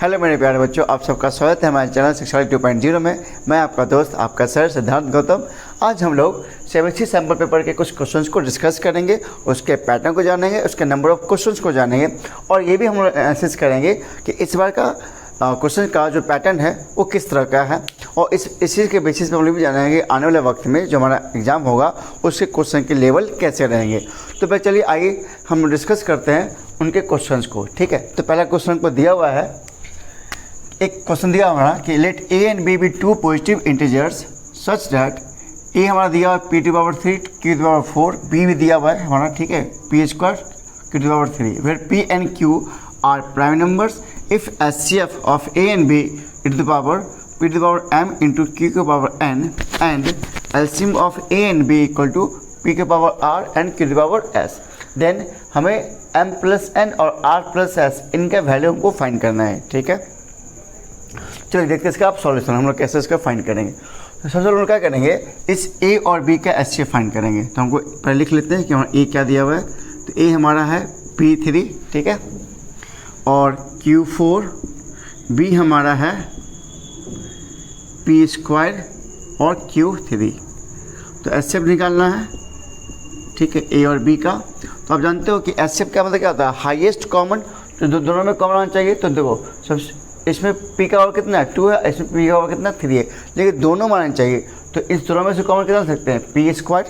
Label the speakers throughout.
Speaker 1: Hello मेरे प्यारे बच्चों, आप सबका स्वागत है हमारे चैनल शिक्षा 2.0 में। मैं आपका दोस्त आपका सर सिद्धार्थ गौतम। आज हम लोग CBSE सैम्पल पेपर के कुछ क्वेश्चंस को डिस्कस करेंगे, उसके पैटर्न को जानेंगे, उसके नंबर ऑफ क्वेश्चंस को जानेंगे और ये भी हम लोग एनालिसिस करेंगे कि इस बार का क्वेश्चन का जो पैटर्न है वो किस तरह का है। और इसी के बेसिस पे हम लोग भी जानेंगे कि आने वाले वक्त में जो हमारा एग्ज़ाम होगा उसके क्वेश्चन के लेवल कैसे रहेंगे। तो फिर चलिए आइए हम डिस्कस करते हैं उनके क्वेश्चंस को। ठीक है, तो पहला क्वेश्चन को दिया हुआ है, एक क्वेश्चन दिया हमारा कि let a and b be two positive integers such that a हमारा दिया हुआ p to power 3 q to power 4, b भी दिया हुआ है हमारा, ठीक है, p square q to power 3, where p and q are prime numbers if HCF of a and b to the power p to the power m into q के power n and LCM of a and b equal to p के power r and q to power s, then हमें m plus n और r plus s इनका value हमको find करना है। ठीक है, चलिए देखते हैं इसका आप सॉल्यूशन हम लोग कैसे इसका फाइंड करेंगे। तो सबसे पहले क्या करेंगे, इस a और b का HCF फाइंड करेंगे। तो हमको पहले लिख लेते हैं कि हमारा a क्या दिया हुआ है। तो a हमारा है p3, ठीक है, और q4, b हमारा है p स्क्वायर और q3। तो HCF निकालना है, ठीक है, a और b का। तो आप जानते हो कि HCF का मतलब क्या होता है, हाईएस्ट कॉमन। तो दोनों में कॉमन आना चाहिए। तो देखो सबसे इसमें p का पावर कितना है, 2 है, इसमें p का पावर कितना 3 है, लेकिन दोनों मानना चाहिए। तो इस दोनों में से कॉमन कितना सकते हैं, p स्क्वायर,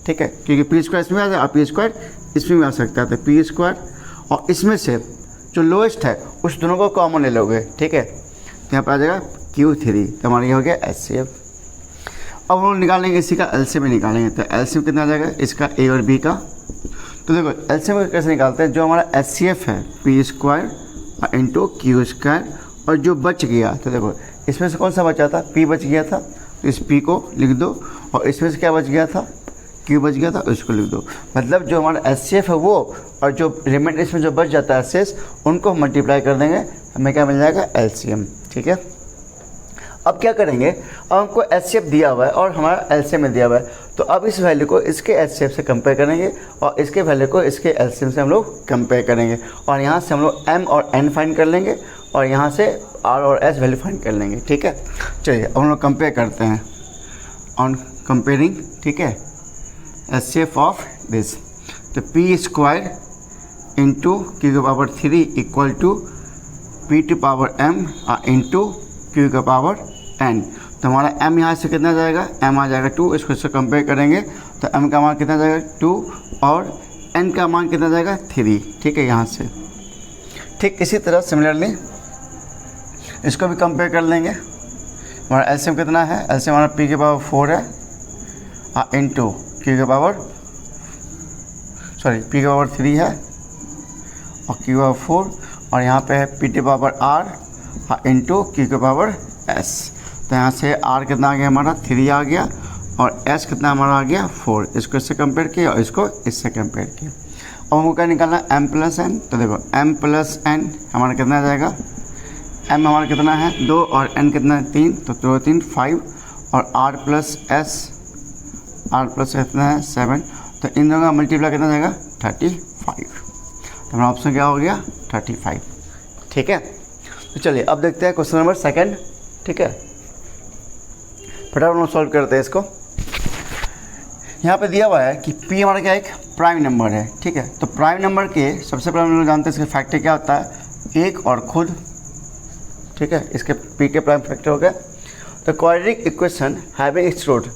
Speaker 1: ठीक है, क्योंकि p स्क्वायर इसमें आ जाए और p स्क्वायर इसमें भी आ सकता है। तो p स्क्वायर और इसमें से जो लोएस्ट है उस दोनों को कॉमन ले लोगे, ठीक है, तो यहाँ पर आ जाएगा q3। तो हमारा ये हो गया HCF। अब हम लोग निकालेंगे इसी का LCM निकालेंगे। तो LCM कितना आ जाएगा इसका a और b का। तो देखो LCM कैसे निकालते हैं, जो हमारा HCF है p square into q square और जो बच गया, तो देखो इसमें से कौन सा बचा था, p बच गया था, तो इस p को लिख दो, और इसमें से क्या बच गया था, q बच गया था, इसको लिख दो। मतलब जो हमारा HCF है वो और जो रिमेंड इसमें जो बच जाता है शेष, उनको मल्टीप्लाई कर देंगे, हमें क्या मिल जाएगा, LCM। ठीक है, अब क्या करेंगे, अब हमको HCF दिया हुआ है और हमारा LCM में दिया हुआ है। तो अब इस वैल्यू को इसके HCF से कंपेयर करेंगे और इसके वैल्यू को इसके LCM से हम लोग कंपेयर करेंगे और यहाँ से हम लोग m और n फाइंड कर लेंगे और यहाँ से r और s वैल्यू फाइंड कर लेंगे। ठीक है, चलिए अब हम लोग कंपेयर करते हैं ऑन कंपेयरिंग, ठीक है, HCF ऑफ दिस। तो p स्क्वायर इंटू q का power 3 equal to p to power m into q का पावर n। तो हमारा m यहाँ से कितना जाएगा, m आ जाएगा 2, इसको इससे कंपेयर करेंगे तो m का मान कितना जाएगा 2 और n का मान कितना जाएगा 3। ठीक है, यहाँ से ठीक इसी तरह सिमिलरली इसको भी कंपेयर कर लेंगे। हमारा LCM कितना है, LCM हमारा p के पावर 4 है इंटू q के पावर p के पावर 3 है और q के पावर 4 और यहाँ पे है p के पावर r इंटू q के पावर s। तो यहाँ से r कितना आ गया हमारा 3 आ गया और s कितना हमारा आ गया 4। इसको इससे कंपेयर किया और इसको इससे कंपेयर किया। और हमको क्या निकालना है, m प्लस n। तो देखो m प्लस n हमारा कितना आ जाएगा, m हमारा कितना है 2 और n कितना है 3, तो 2 3 5 और r प्लस कितना है 7। तो इन दोनों का मल्टीप्लाई कितना जाएगा 35। तो हमारा ऑप्शन क्या हो गया 35। ठीक है, तो चलिए अब देखते हैं क्वेश्चन नंबर 2। ठीक है, फटाफट हम सॉल्व करते हैं इसको। यहाँ पे दिया हुआ है कि p हमारा क्या एक प्राइम नंबर है। ठीक है, तो प्राइम नंबर के सबसे पहले हम लोग जानते हैं इसके फैक्टर क्या होता है, 1 और खुद। ठीक है, इसके p के प्राइम फैक्टर हो गया। तो quadratic equation having its root,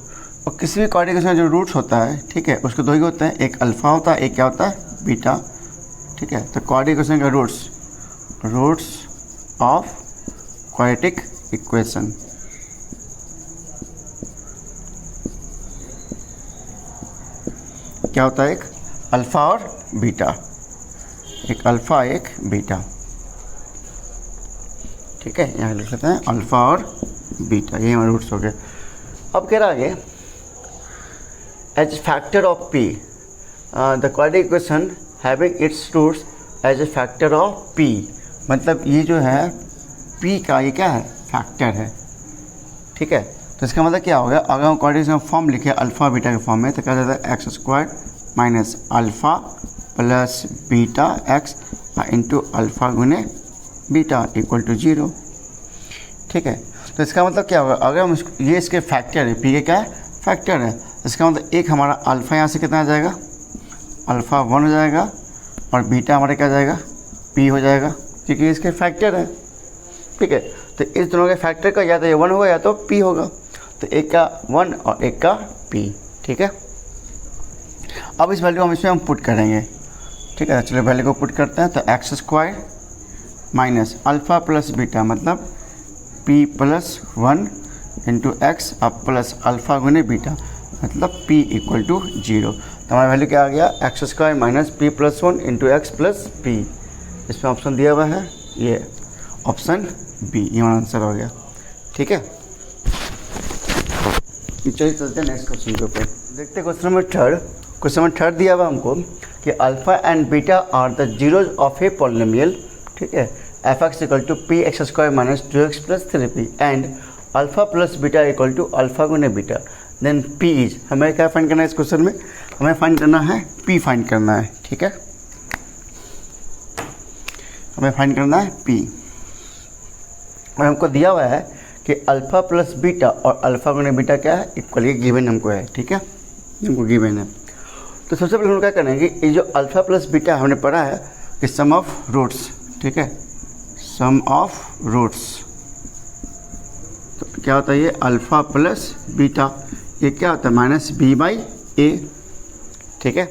Speaker 1: और किसी भी क्वाड्रेटिक इक्वेशन जो रूट्स होता है, ठीक है, उसके दो ही होते हैं, एक अल्फा होता है, एक क्या होता है बीटा। ठीक है, तो क्वाड्रेटिक इक्वेशन का रूट्स ऑफ क्वाड्रेटिक इक्वेशन, क्या होता है, एक अल्फा और बीटा, एक अल्फा एक बीटा। ठीक है, यहाँ लिख लेते हैं अल्फा और बीटा, ये हमारे रूट्स हो गए। अब कह रहा है as factor of p the quadratic equation having its roots as a factor of p, मतलब ये जो है p का ये क्या है, फैक्टर है। ठीक है, तो इसका मतलब क्या होगा, अगर हम क्वाड्रेटिक फॉर्म लिखे अल्फ़ा बीटा के फॉर्म में, तो क्या जाता है x square minus alpha plus beta x into alpha गुने बीटा इक्वल टू 0। ठीक है, तो इसका मतलब क्या होगा, अगर हम ये इसके फैक्टर है, पी के क्या है, फैक्टर है, इसका मतलब एक हमारा अल्फ़ा यहाँ से कितना आ जाएगा, अल्फ़ा 1 हो जाएगा, और बीटा हमारे क्या जाएगा, पी हो जाएगा, क्योंकि इसके फैक्टर है। ठीक है, तो इस दोनों के फैक्टर का या तो ये 1 होगा या तो पी होगा, तो एक का 1 और एक का पी। ठीक है, अब इस वैल्यू हम इसमें हम पुट करेंगे। ठीक है, चलो वैल्यू को पुट करते हैं, तो x square minus alpha plus beta मतलब पी प्लस 1 इंटू एक्स अब प्लस अल्फ़ा गुने बीटा मतलब पी इक्वल टू 0। तो हमारा वैल्यू क्या आ गया, x square minus P plus 1 into x plus P. इसमें ऑप्शन दिया हुआ है ये ऑप्शन बी, ये हमारा आंसर हो गया। ठीक है, चलिए चलते हैं नेक्स्ट क्वेश्चन के ऊपर। देखते हैं question number third. Question number third दिया हुआ हमको कि alpha and beta are the zeros of a polynomial. ठीक है, f x equal to p x square minus 2x plus 3p and alpha plus beta equal to alpha गुने beta, then p is, हमें क्या find करना है इस question में, हमें फाइंड करना है पी फाइंड करना है। ठीक है, हमें फाइंड करना है पी, और हमको दिया हुआ है कि अल्फ़ा प्लस बीटा और अल्फ़ा गुने बीटा क्या है, इक्वल, ये गिवन हमको है। ठीक है, हमको गिवन है, तो सबसे पहले हम क्या करेंगे, ये जो अल्फ़ा प्लस बीटा हमने पढ़ा है कि सम ऑफ रूट्स। ठीक है, सम ऑफ रूट्स, तो क्या होता है ये अल्फ़ा प्लस बीटा, ये क्या होता है माइनस बी बाई ए। ठीक है,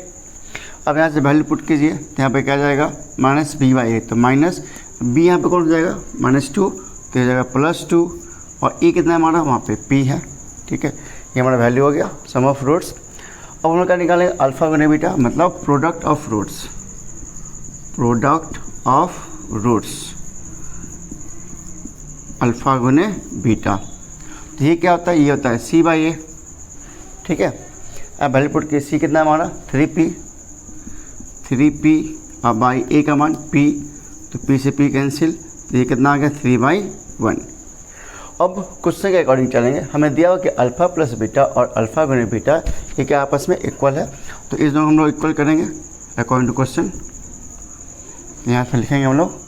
Speaker 1: अब यहाँ से वैल्यू पुट कीजिए, तो यहाँ पे क्या जाएगा माइनस बी बाई ए, तो माइनस बी यहाँ पे कौन जाएगा -2, तो ये जाएगा +2, और ए कितना है हमारा, वहाँ पे पी है। ठीक है, ये हमारा वैल्यू हो गया सम ऑफ रूट्स। अब हम लोग क्या निकालेंगे, अल्फ़ा गुने बीटा मतलब product of roots, product of roots alpha गुने बीटा, तो ये क्या होता है, ये होता है सी बाई ए। ठीक है, अब वैल्यू पुट के सी कितना है हमारा 3p अब बाई ए का मान p, तो p से p कैंसिल, तो ये कितना आ गया 3/1। अब क्वेश्चन के अकॉर्डिंग चलेंगे, हमें दिया हुआ कि अल्फ़ा प्लस बीटा और अल्फ़ा गुने बीटा ये क्या आपस में इक्वल है, तो इस दोनों हम लोग इक्वल करेंगे अकॉर्डिंग टू क्वेश्चन। यहाँ पे लिखेंगे हम लोग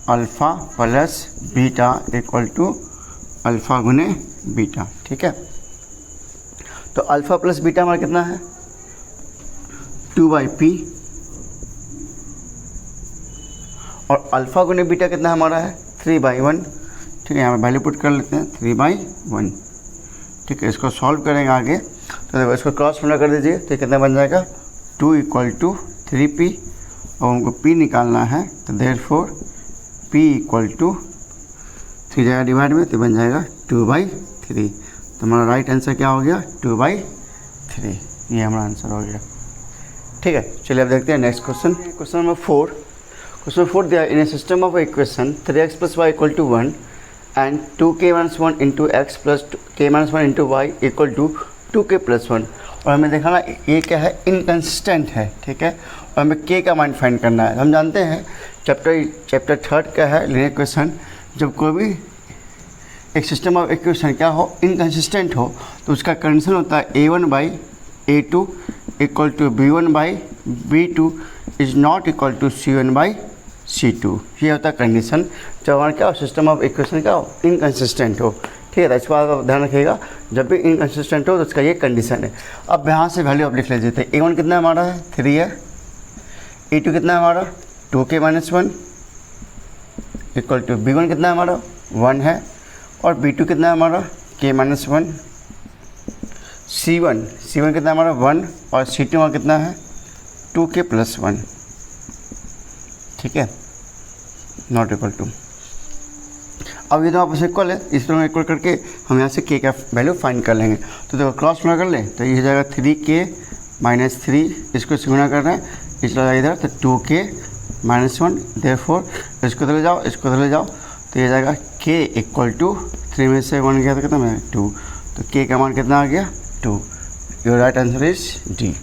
Speaker 1: alpha plus beta equal to alpha गुने बीटा। ठीक है, तो अल्फ़ा प्लस बीटा हमारा कितना है 2/p, और अल्फ़ा गुने बीटा कितना हमारा है 3/1। ठीक है, यहाँ पे वैल्यू पुट कर लेते हैं 3/1। ठीक है, इसको सॉल्व करेंगे आगे, तो देखो इसको क्रॉस मल्टीप्लाई कर दीजिए, तो कितना बन जाएगा 2 = 3p, और हमको p निकालना है, तो देयरफॉर p = 3 जगह डिवाइड में, तो बन जाएगा 2/3। तो हमारा राइट आंसर क्या हो गया 2/3, ये हमारा आंसर हो गया। ठीक है, चलिए अब देखते हैं next question. Question number 4। Question 4 दिया, in a system of equation 3x + y = 1 and 2k - 1 × x + k - 1 × y = 2k + 1, और हमें देखना ये क्या है, इनकंसिस्टेंट है। ठीक है, और हमें k का मान फाइंड करना है। हम जानते हैं चैप्टर 3 का है लीनियर इक्वेशन, जब कोई भी एक सिस्टम ऑफ इक्वेशन क्या हो, इनकंसिस्टेंट हो, तो उसका कंडीशन होता है a1/a2 = b1/b2 is not equal to c1/c2। ये होता है कंडीशन जब हमारा क्या हो, सिस्टम ऑफ इक्वेशन क्या हो, इनकंसिस्टेंट हो। ठीक है, तो इस बात का ध्यान रखिएगा, जब भी इनकंसिस्टेंट हो तो उसका ये कंडीशन है। अब यहाँ से वैल्यू आप लिख लीजिए, तो a1 कितना हमारा है 3 है, a2 कितना है हमारा 2k - 1 = b1 कितना है हमारा 1 है, और b2 कितना है हमारा k - 1, c1 कितना है हमारा 1, और c2 हमारा कितना है 2k + 1। ठीक है, नॉट इक्वल टू। अब ये तो आपस इक्वल है, इस दोनों इक्वल करके हम यहाँ से k का वैल्यू फाइंड कर लेंगे। तो देखो क्रॉस मल्टीप्लाई कर लें, तो ये हो जाएगा 3k - 3, इसको से गुणा कर रहे हैं, इसलिए इधर तो 2k - 1, देयरफॉर इसको ले जाओ, इसको ले जाओ, तो ये जाएगा k = 3 में से 1 गया तो कितना है 2, तो k का मान कितना आ गया 2। Your right answer is D.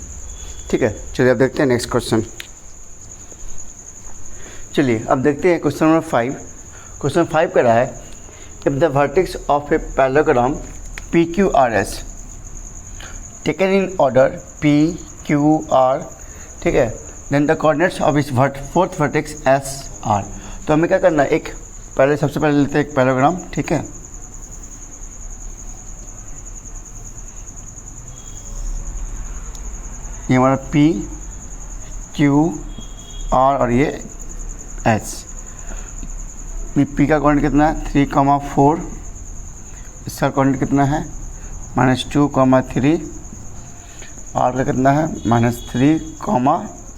Speaker 1: ठीक है, चलिए अब देखते हैं नेक्स्ट क्वेश्चन। चलिए अब देखते हैं क्वेश्चन नंबर 5। क्वेश्चन 5 कह रहा है, if the vertex of a parallelogram PQRS taken in order PQR, ठीक है, देन द कोऑर्डिनेट्स ऑफ इस फोर्थ वर्टेक्स SR। तो हमें क्या करना है, एक पहले सबसे पहले लेते हैं एक पैराग्राम, ठीक है। ये हमारा P Q R और ये H। P का कोऑर्डिनेट कितना है 3,4, इसका कोऑर्डिनेट कितना है -2,3, R का कितना है -3,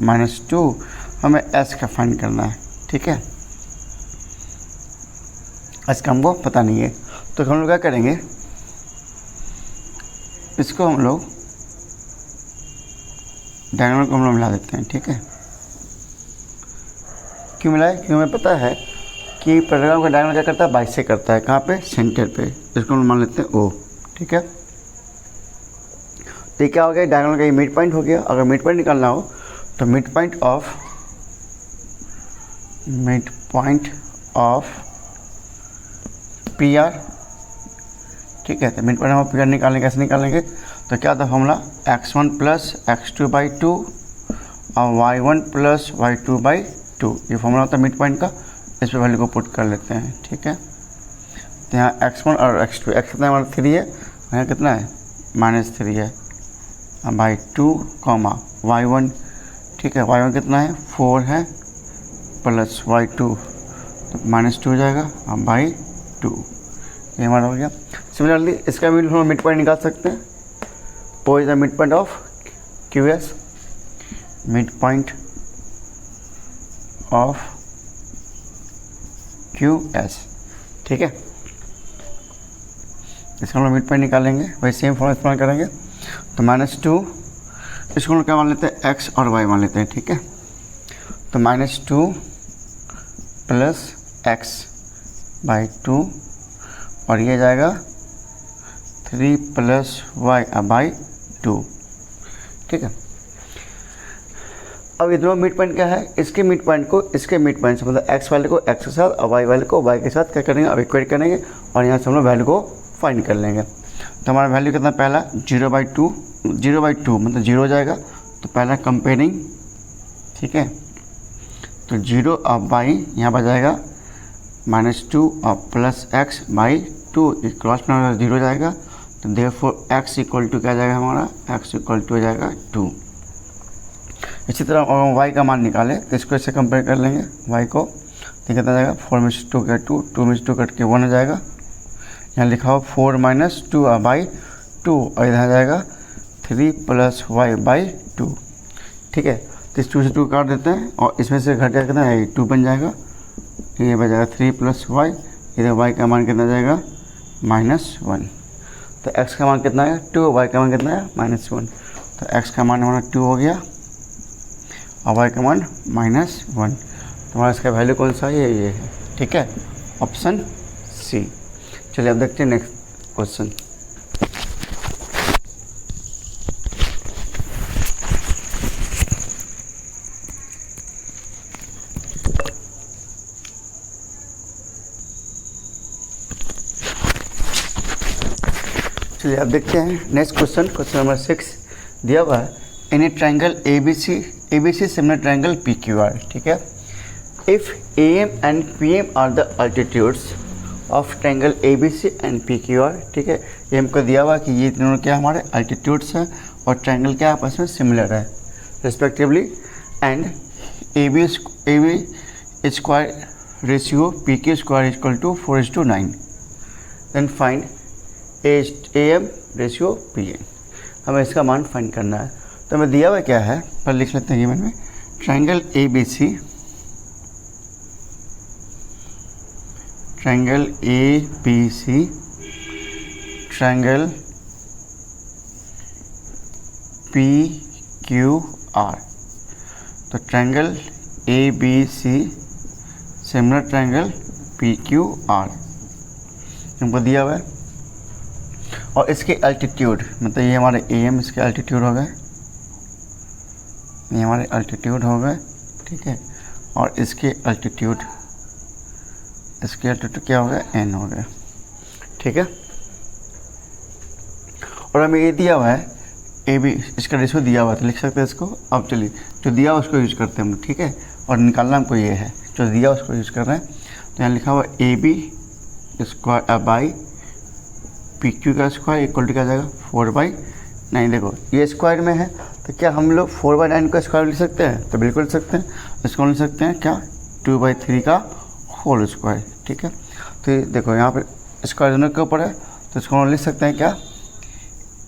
Speaker 1: -2। हमें S का फाइंड करना है, ठीक है। S का हमको पता नहीं है, तो हम लोग क्या करेंगे, इसको हम लोग डायगोनल को हम लोग मिला देते हैं, ठीक है। क्यों मिलाए, क्योंकि हमें पता है कि पैराग्राम का डायगोनल क्या करता है, बाइसेक्ट करता है, कहाँ पे, सेंटर पे। इसको हम मान लेते हैं O, ठीक है। तो क्या हो गया, डायगोनल का ये मिड पॉइंट हो गया। अगर मिड पॉइंट निकालना हो तो मिड पॉइंट ऑफ PR, ठीक है। तो मिड पॉइंट ऑफ PR निकालेंगे, कैसे निकालेंगे, तो क्या था फॉर्मूला, x1 + x2/2 और y1 + y2/2। ये फॉर्मूला होता है मिड पॉइंट का। इस पर वैल्यू को पुट कर लेते हैं, ठीक है। तो यहाँ x1 और x2, x कितना हमारा 3 है, यहाँ कितना है -3 है, बाई 2, y1, ठीक है, y1 कितना है 4 है, प्लस y2 तो -2 हो जाएगा बाई 2। ये हमारा हो गया। सिमिलरली इसका भी हम मिड पॉइंट निकाल सकते हैं। O is the mid point of QS, mid point of QS, ठीक है। इसका हम लोग मिड पॉइंट निकालेंगे, वही सेम फॉर्मूला इस्तेमाल करेंगे। तो -2, इसको हम क्या मान लेते हैं, x और y मान लेते हैं, ठीक है। तो -2 + x/2 और ये जाएगा 3 + y/2, ठीक है। अब ये दोनों मिड पॉइंट क्या है, इसके मिड पॉइंट को इसके मिड पॉइंट से, मतलब x वाले को x के साथ और y वाले को y के साथ क्या करेंगे, अब इक्वेट करेंगे और यहाँ से हम लोग वैल्यू को फाइंड कर लेंगे। तो हमारा वैल्यू कितना, पहला 0/2 मतलब 0 हो जाएगा। तो पहला कंपेयरिंग, ठीक है। तो 0 और y यहाँ पर जाएगा -2 और +x/2, क्रॉस में 0 जाएगा। तो देयरफॉर x = क्या जाएगा हमारा, x = हो जाएगा 2। इसी तरह y का मान निकालें तो इसको इससे कंपेयर कर लेंगे, y को, तो कितना जाएगा 4/2 का 2/2 कट के 1 हो जाएगा। यहाँ लिखा हो 4 - 2/2 और इधर जाएगा 3 + y/2, ठीक है। तो इस 2 से 2 काट देते हैं और इसमें से घट जाएगा कितना है, 2 बन जाएगा। ये बच जाएगा 3 + y, इधर y का मान कितना जाएगा -1। तो x का मान कितना है 2, y का मान कितना है -1। तो x का मान हमारा 2 हो गया और y का मान -1। तो हमारा इसका वैल्यू कौन सा है, ये है, ठीक है, ऑप्शन C। चलिए अब देखते हैं नेक्स्ट क्वेश्चन। चलिए अब देखते हैं नेक्स्ट क्वेश्चन, क्वेश्चन नंबर 6 दिया हुआ है, in a triangle ABC similar triangle PQR, ठीक है। If AM and PM are the altitudes of triangle ABC and PQR, ठीक है। ये हमको दिया हुआ कि ये दोनों क्या हमारे अल्टीट्यूड्स हैं और ट्रायंगल क्या आपस में सिमिलर है respectively, and AB square ratio PQ square = 4:9, then find AM ratio PN। हमें इसका मान फाइंड करना है। तो हमें दिया हुआ क्या है, पर लिख लेते हैं गिवन में, ट्रायंगल ABC ट्रायंगल PQR। तो triangle ABC similar triangle PQR हमको दिया हुआ है और इसके अल्टीट्यूड, मतलब ये हमारे AM इसके अल्टीट्यूड हो गए, ये हमारे अल्टीट्यूड हो गए, ठीक है। और इसके अल्टीट्यूड क्या हो गया, N हो गया, ठीक है। और हमें ये दिया हुआ है AB, इसका रेशियो दिया हुआ है, तो लिख सकते हैं इसको। अब चलिए जो दिया हुआ उसको यूज करते हैं हम, ठीक है। और निकालना हमको ये है, जो दिया उसको यूज़ कर रहे हैं। तो यहाँ लिखा हुआ A B square by P Q का स्क्वायर इक्वल टू क्या जाएगा 4/9। देखो ये स्क्वायर में है तो क्या हम लोग 4/9 का स्क्वायर लिख सकते हैं? तो बिल्कुल लिख सकते हैं। इसको लिख सकते हैं क्या 2/3 का होल स्क्वायर। ठीक है, तो ये देखो यहाँ पर स्क्वायर दोनों के ऊपर है तो इसको हम लिख सकते हैं क्या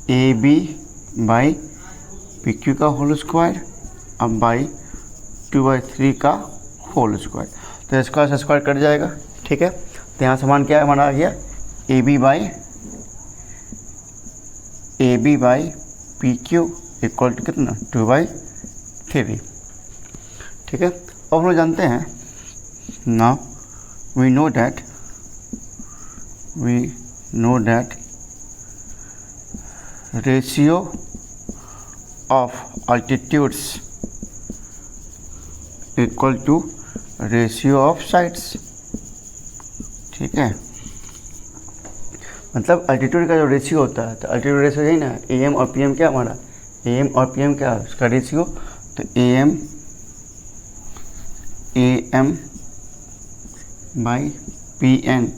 Speaker 1: A B by P Q का होल स्क्वायर अब बाई 2/3 का होल स्क्वायर। तो स्क्वायर से स्क्वायर कट जाएगा। ठीक है, तो यहाँ समान क्या है हमारा आ गया A B by P Q equal to कितना 2/3। ठीक है, अब हम लोग जानते हैं now we know that ratio of altitudes equal to ratio of sides. ठीक है, मतलब अल्टीट्यूड का जो रेशियो होता है तो अल्टीट्यूड रेशियो यही ना ए एम और पी एम क्या हमारा ए एम और पी एम क्या उसका रेशियो। तो A M by P N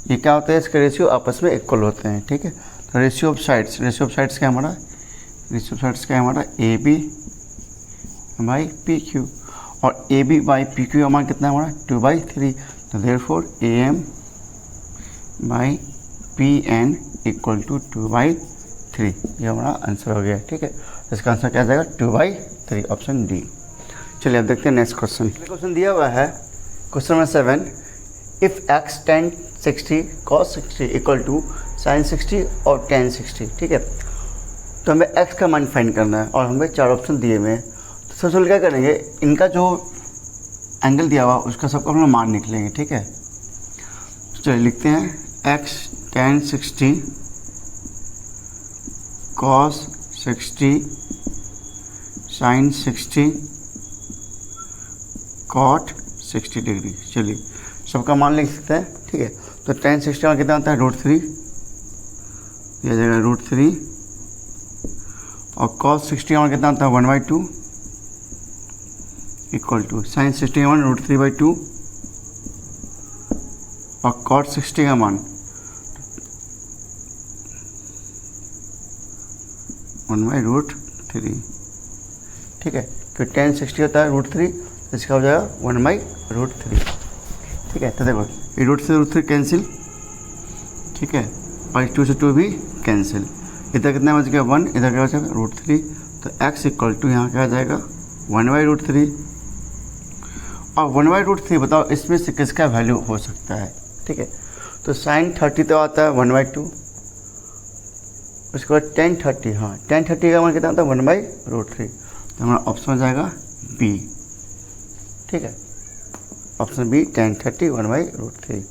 Speaker 1: ये क्या होता है इसका रेशियो आपस में इक्वल होते हैं। ठीक है, तो रेशियो ऑफ साइड्स क्या हमारा A B by P Q और A B by P Q हमारा कितना है हमारा 2/3। तो therefore A M by P N equal to 2/3 ये हमारा आंसर हो गया। ठीक है, इसका आंसर क्या जाएगा 2/3 ऑप्शन डी। चलिए अब देखते हैं नेक्स्ट क्वेश्चन दिया हुआ है question number 7 if x tan 60 cos 60 equal to sin 60 और tan 60। ठीक है, तो हमें x का मान फाइंड करना है और हमें 4 ऑप्शन दिए हुए हैं। तो सबसे पहले क्या करेंगे इनका जो एंगल दिया हुआ उसका सबका हम लोग मान निकलेंगे। ठीक है, तो चलिए लिखते हैं x tan 60 cos 60 sin 60 cot 60 degree. चलिए सबका मान लिख सकते हैं। ठीक है, तो tan 60 का कितना आता है √3 यह जाएगा √3 और cos 60 का कितना आता है 1/2 इक्वल टू sin 60 का मान √3/2 और cot 60 का मान 1/√3। ठीक है, तो tan 60 होता है √3 तो इसका हो जाएगा 1/√3। ठीक है, तो देखो ये √3 कैंसिल। ठीक है, और 2 से 2 भी कैंसिल। इधर कितना बच गया 1 इधर क्या बचेगा √3। तो x इक्वल टू यहाँ क्या आ जाएगा 1/√3 और 1/√3 बताओ इसमें से किसका वैल्यू हो सकता है। ठीक है, तो sin 30 तो आता है 1/2 उसके बाद tan 30 हाँ tan 30 का मान कितना आता है 1/√3 तो हमारा ऑप्शन हो जाएगा बी। ठीक है, ऑप्शन बी tan 30 1/√3।